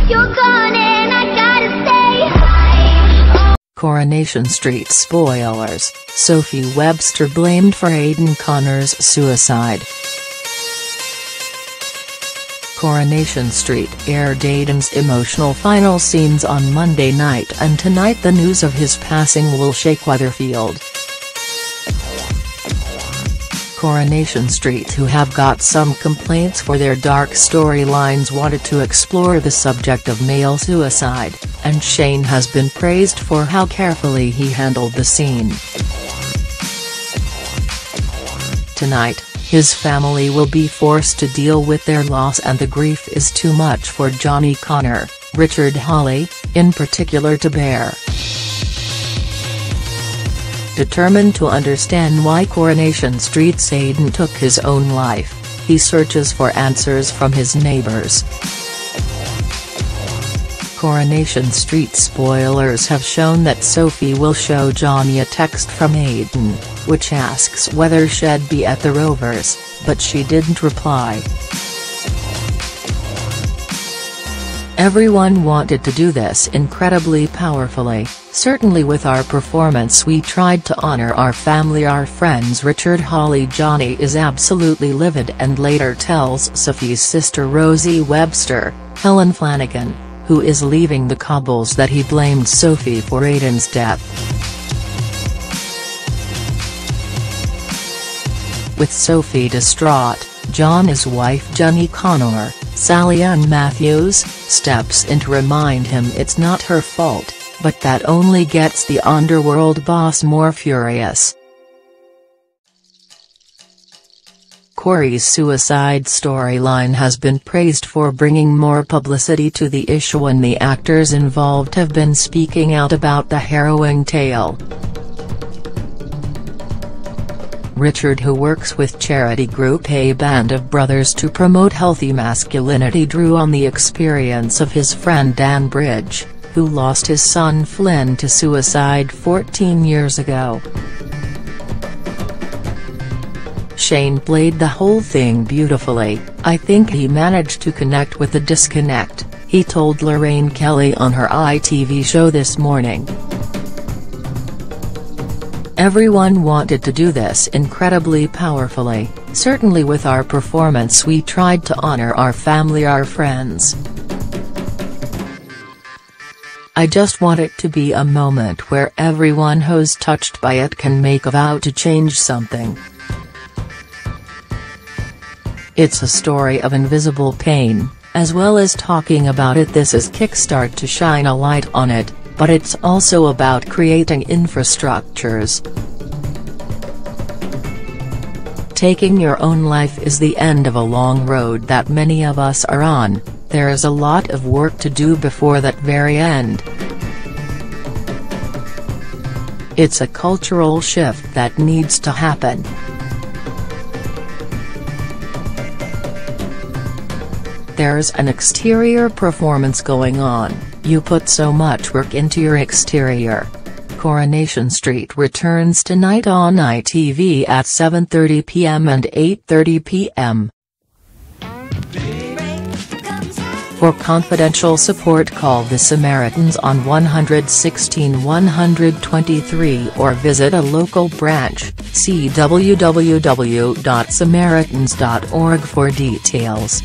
You're gone and I gotta stay. Coronation Street spoilers: Sophie Webster blamed for Aidan Connor's suicide. Coronation Street aired Aidan's emotional final scenes on Monday night, and tonight the news of his passing will shake Weatherfield. Coronation Street, who have got some complaints for their dark storylines, wanted to explore the subject of male suicide, and Shayne has been praised for how carefully he handled the scene. Tonight, his family will be forced to deal with their loss, and the grief is too much for Aidan Connor, Richard Hawley, in particular to bear. Determined to understand why Coronation Street's Aidan took his own life, he searches for answers from his neighbors. Coronation Street spoilers have shown that Sophie will show Johnny a text from Aidan, which asks whether she'd be at the Rovers, but she didn't reply. Everyone wanted to do this incredibly powerfully. Certainly with our performance we tried to honor our family, our friends. Richard Hawley. Johnny is absolutely livid, and later tells Sophie's sister Rosie Webster, Helen Flanagan, who is leaving the cobbles, that he blamed Sophie for Aidan's death. With Sophie distraught, John's wife Aidan Connor, Sally Ann Matthews, steps in to remind him it's not her fault, but that only gets the underworld boss more furious. Corey's suicide storyline has been praised for bringing more publicity to the issue, and the actors involved have been speaking out about the harrowing tale. Richard, who works with charity group A Band of Brothers to promote healthy masculinity, drew on the experience of his friend Dan Bridge, who lost his son Flynn to suicide 14 years ago. Shayne played the whole thing beautifully. "I think he managed to connect with the disconnect," he told Lorraine Kelly on her ITV show this morning. "Everyone wanted to do this incredibly powerfully. Certainly with our performance we tried to honor our family, our friends. I just want it to be a moment where everyone who's touched by it can make a vow to change something. It's a story of invisible pain, as well as talking about it. This is kickstart to shine a light on it, but it's also about creating infrastructures. Taking your own life is the end of a long road that many of us are on. There is a lot of work to do before that very end. It's a cultural shift that needs to happen. There's an exterior performance going on. You put so much work into your exterior." Coronation Street returns tonight on ITV at 7:30 p.m. and 8:30 p.m. For confidential support, call the Samaritans on 116 123 or visit a local branch. See www.samaritans.org for details.